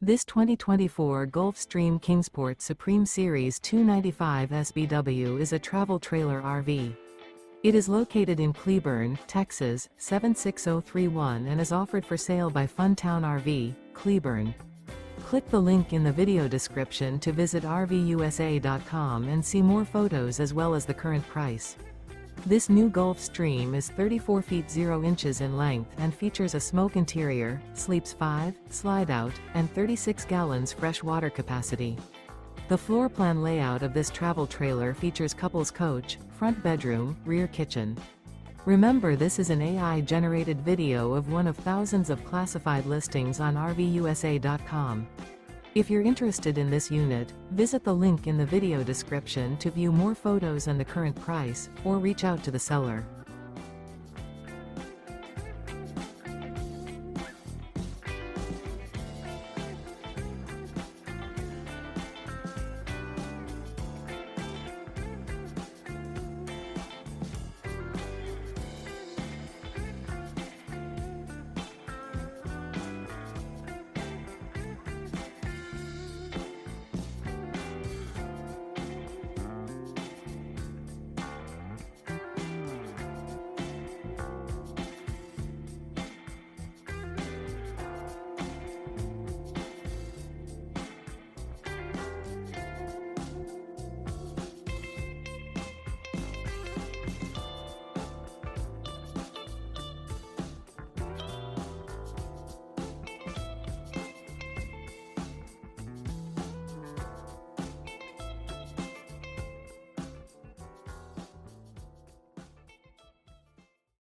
This 2024 Gulfstream Kingsport Supreme Series 295 SBW is a travel trailer RV. It is located in Cleburne, Texas, 76031 and is offered for sale by Funtown RV, Cleburne. Click the link in the video description to visit RVUSA.com and see more photos as well as the current price. This new Gulfstream is 34 feet 0 inches in length and features a smoke interior, sleeps 5, slide-out, and 36 gallons fresh water capacity. The floor plan layout of this travel trailer features couples coach, front bedroom, rear kitchen. Remember, this is an AI-generated video of one of thousands of classified listings on RVUSA.com. If you're interested in this unit, visit the link in the video description to view more photos and the current price, or reach out to the seller.